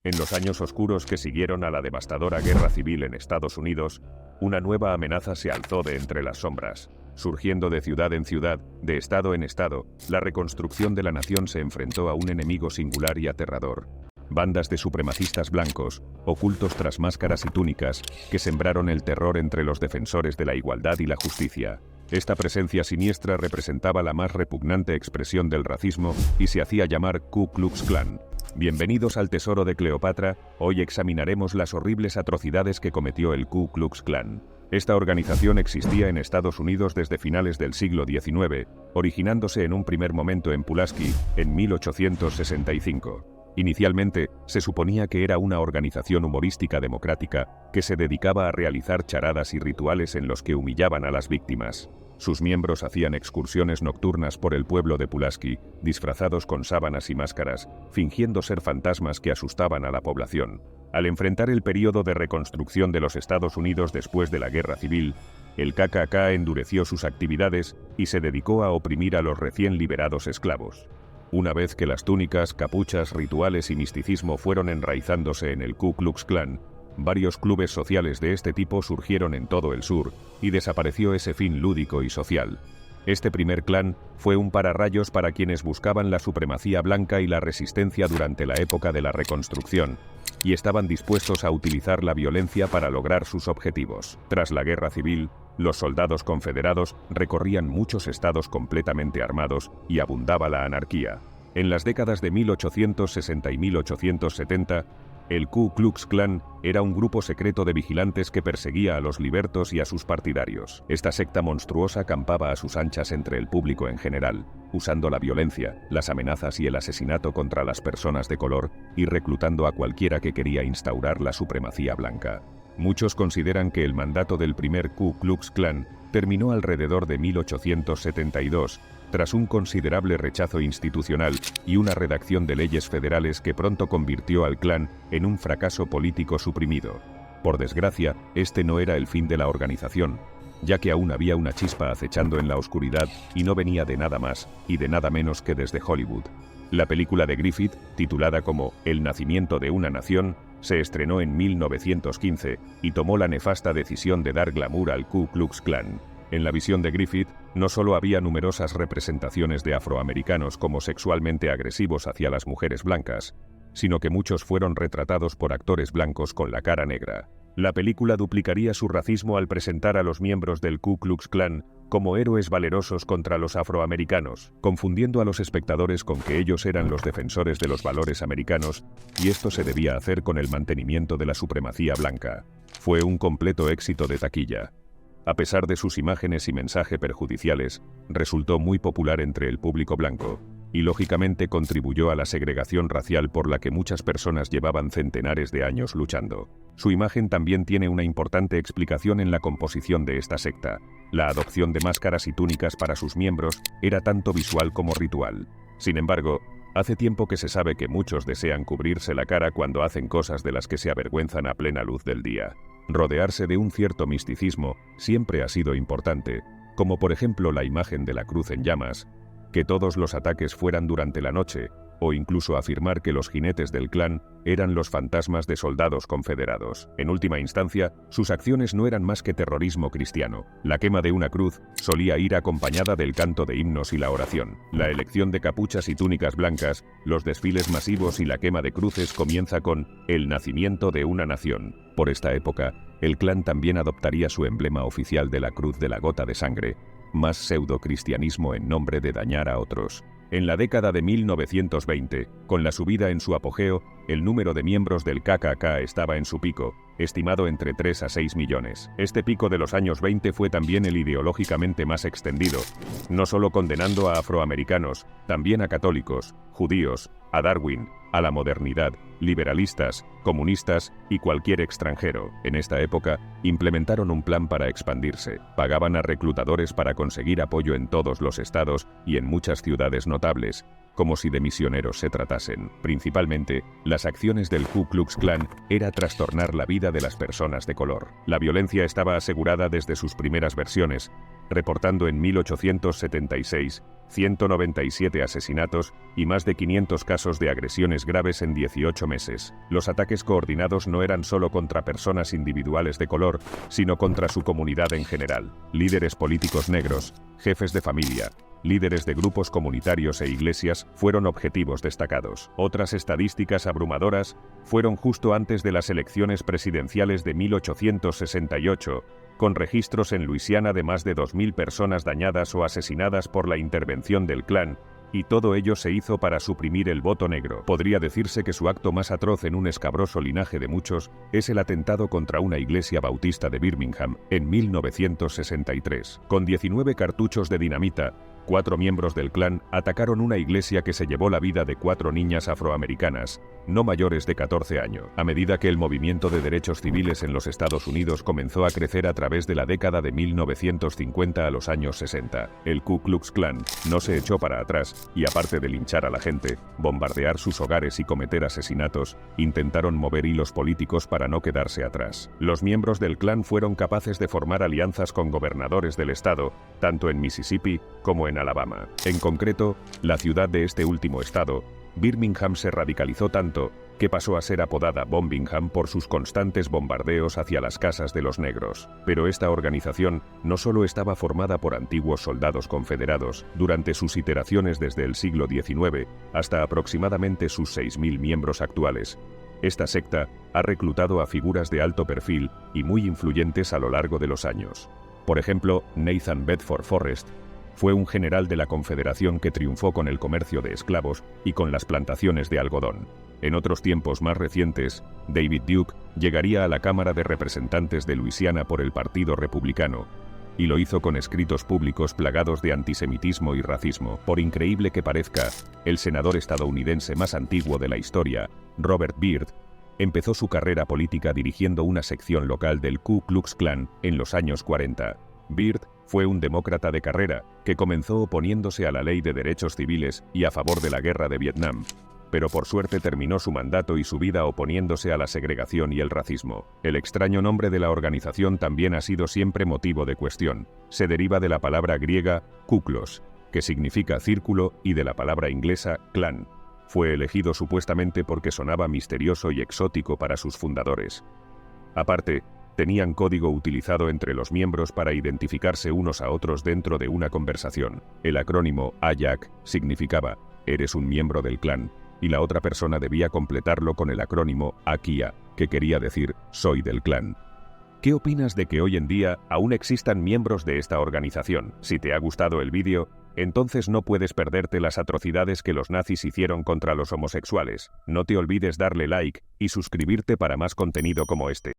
En los años oscuros que siguieron a la devastadora guerra civil en Estados Unidos, una nueva amenaza se alzó de entre las sombras. Surgiendo de ciudad en ciudad, de estado en estado, la reconstrucción de la nación se enfrentó a un enemigo singular y aterrador. Bandas de supremacistas blancos, ocultos tras máscaras y túnicas, que sembraron el terror entre los defensores de la igualdad y la justicia. Esta presencia siniestra representaba la más repugnante expresión del racismo y se hacía llamar Ku Klux Klan. Bienvenidos al Tesoro de Cleopatra. Hoy examinaremos las horribles atrocidades que cometió el Ku Klux Klan. Esta organización existía en Estados Unidos desde finales del siglo XIX, originándose en un primer momento en Pulaski, en 1865. Inicialmente, se suponía que era una organización humorística democrática que se dedicaba a realizar charadas y rituales en los que humillaban a las víctimas. Sus miembros hacían excursiones nocturnas por el pueblo de Pulaski, disfrazados con sábanas y máscaras, fingiendo ser fantasmas que asustaban a la población. Al enfrentar el período de reconstrucción de los Estados Unidos después de la Guerra Civil, el KKK endureció sus actividades y se dedicó a oprimir a los recién liberados esclavos. Una vez que las túnicas, capuchas, rituales y misticismo fueron enraizándose en el Ku Klux Klan, varios clubes sociales de este tipo surgieron en todo el sur, y desapareció ese fin lúdico y social. Este primer clan fue un pararrayos para quienes buscaban la supremacía blanca y la resistencia durante la época de la reconstrucción, y estaban dispuestos a utilizar la violencia para lograr sus objetivos. Tras la Guerra Civil, los soldados confederados recorrían muchos estados completamente armados y abundaba la anarquía. En las décadas de 1860 y 1870, el Ku Klux Klan era un grupo secreto de vigilantes que perseguía a los libertos y a sus partidarios. Esta secta monstruosa campaba a sus anchas entre el público en general, usando la violencia, las amenazas y el asesinato contra las personas de color y reclutando a cualquiera que quería instaurar la supremacía blanca. Muchos consideran que el mandato del primer Ku Klux Klan terminó alrededor de 1872, tras un considerable rechazo institucional y una redacción de leyes federales que pronto convirtió al Klan en un fracaso político suprimido. Por desgracia, este no era el fin de la organización, ya que aún había una chispa acechando en la oscuridad y no venía de nada más y de nada menos que desde Hollywood. La película de Griffith, titulada como El nacimiento de una nación, se estrenó en 1915 y tomó la nefasta decisión de dar glamour al Ku Klux Klan. En la visión de Griffith, no solo había numerosas representaciones de afroamericanos como sexualmente agresivos hacia las mujeres blancas, sino que muchos fueron retratados por actores blancos con la cara negra. La película duplicaría su racismo al presentar a los miembros del Ku Klux Klan como héroes valerosos contra los afroamericanos, confundiendo a los espectadores con que ellos eran los defensores de los valores americanos, y esto se debía hacer con el mantenimiento de la supremacía blanca. Fue un completo éxito de taquilla. A pesar de sus imágenes y mensaje perjudiciales, resultó muy popular entre el público blanco, y lógicamente contribuyó a la segregación racial por la que muchas personas llevaban centenares de años luchando. Su imagen también tiene una importante explicación en la composición de esta secta. La adopción de máscaras y túnicas para sus miembros era tanto visual como ritual. Sin embargo, hace tiempo que se sabe que muchos desean cubrirse la cara cuando hacen cosas de las que se avergüenzan a plena luz del día. Rodearse de un cierto misticismo siempre ha sido importante, como por ejemplo la imagen de la cruz en llamas, que todos los ataques fueran durante la noche, o incluso afirmar que los jinetes del clan eran los fantasmas de soldados confederados. En última instancia, sus acciones no eran más que terrorismo cristiano. La quema de una cruz solía ir acompañada del canto de himnos y la oración. La elección de capuchas y túnicas blancas, los desfiles masivos y la quema de cruces comienza con el nacimiento de una nación. Por esta época, el clan también adoptaría su emblema oficial de la cruz de la gota de sangre, más pseudo-cristianismo en nombre de dañar a otros. En la década de 1920, con la subida en su apogeo, el número de miembros del KKK estaba en su pico, estimado entre 3 a 6 millones. Este pico de los años 20 fue también el ideológicamente más extendido, no solo condenando a afroamericanos, también a católicos, judíos, a Darwin, a la modernidad, liberalistas, comunistas y cualquier extranjero. En esta época, implementaron un plan para expandirse. Pagaban a reclutadores para conseguir apoyo en todos los estados y en muchas ciudades notables, como si de misioneros se tratasen. Principalmente, las acciones del Ku Klux Klan era trastornar la vida de las personas de color. La violencia estaba asegurada desde sus primeras versiones, reportando en 1876 197 asesinatos y más de 500 casos de agresiones graves en 18 meses. Los ataques coordinados no eran solo contra personas individuales de color, sino contra su comunidad en general. Líderes políticos negros, jefes de familia, líderes de grupos comunitarios e iglesias fueron objetivos destacados. Otras estadísticas abrumadoras fueron justo antes de las elecciones presidenciales de 1868, con registros en Luisiana de más de 2.000 personas dañadas o asesinadas por la intervención del Klan, y todo ello se hizo para suprimir el voto negro. Podría decirse que su acto más atroz en un escabroso linaje de muchos es el atentado contra una iglesia bautista de Birmingham en 1963. Con 19 cartuchos de dinamita, 4 miembros del Klan atacaron una iglesia que se llevó la vida de 4 niñas afroamericanas, no mayores de 14 años. A medida que el movimiento de derechos civiles en los Estados Unidos comenzó a crecer a través de la década de 1950 a los años 60, el Ku Klux Klan no se echó para atrás y, aparte de linchar a la gente, bombardear sus hogares y cometer asesinatos, intentaron mover hilos políticos para no quedarse atrás. Los miembros del Klan fueron capaces de formar alianzas con gobernadores del estado, tanto en Mississippi como en Alabama. En concreto, la ciudad de este último estado, Birmingham, se radicalizó tanto que pasó a ser apodada Bombingham por sus constantes bombardeos hacia las casas de los negros. Pero esta organización no solo estaba formada por antiguos soldados confederados, durante sus iteraciones desde el siglo XIX hasta aproximadamente sus 6.000 miembros actuales. Esta secta ha reclutado a figuras de alto perfil y muy influyentes a lo largo de los años. Por ejemplo, Nathan Bedford Forrest fue un general de la Confederación que triunfó con el comercio de esclavos y con las plantaciones de algodón. En otros tiempos más recientes, David Duke llegaría a la Cámara de Representantes de Luisiana por el Partido Republicano, y lo hizo con escritos públicos plagados de antisemitismo y racismo. Por increíble que parezca, el senador estadounidense más antiguo de la historia, Robert Byrd, empezó su carrera política dirigiendo una sección local del Ku Klux Klan en los años 40. Byrd fue un demócrata de carrera que comenzó oponiéndose a la ley de derechos civiles y a favor de la guerra de Vietnam, pero por suerte terminó su mandato y su vida oponiéndose a la segregación y el racismo. El extraño nombre de la organización también ha sido siempre motivo de cuestión. Se deriva de la palabra griega kuklos, que significa círculo, y de la palabra inglesa clan. Fue elegido supuestamente porque sonaba misterioso y exótico para sus fundadores. Aparte, tenían código utilizado entre los miembros para identificarse unos a otros dentro de una conversación. El acrónimo AYAC significaba «eres un miembro del clan», y la otra persona debía completarlo con el acrónimo AKIA, que quería decir «soy del clan». ¿Qué opinas de que hoy en día aún existan miembros de esta organización? Si te ha gustado el vídeo, entonces no puedes perderte las atrocidades que los nazis hicieron contra los homosexuales. No te olvides darle like y suscribirte para más contenido como este.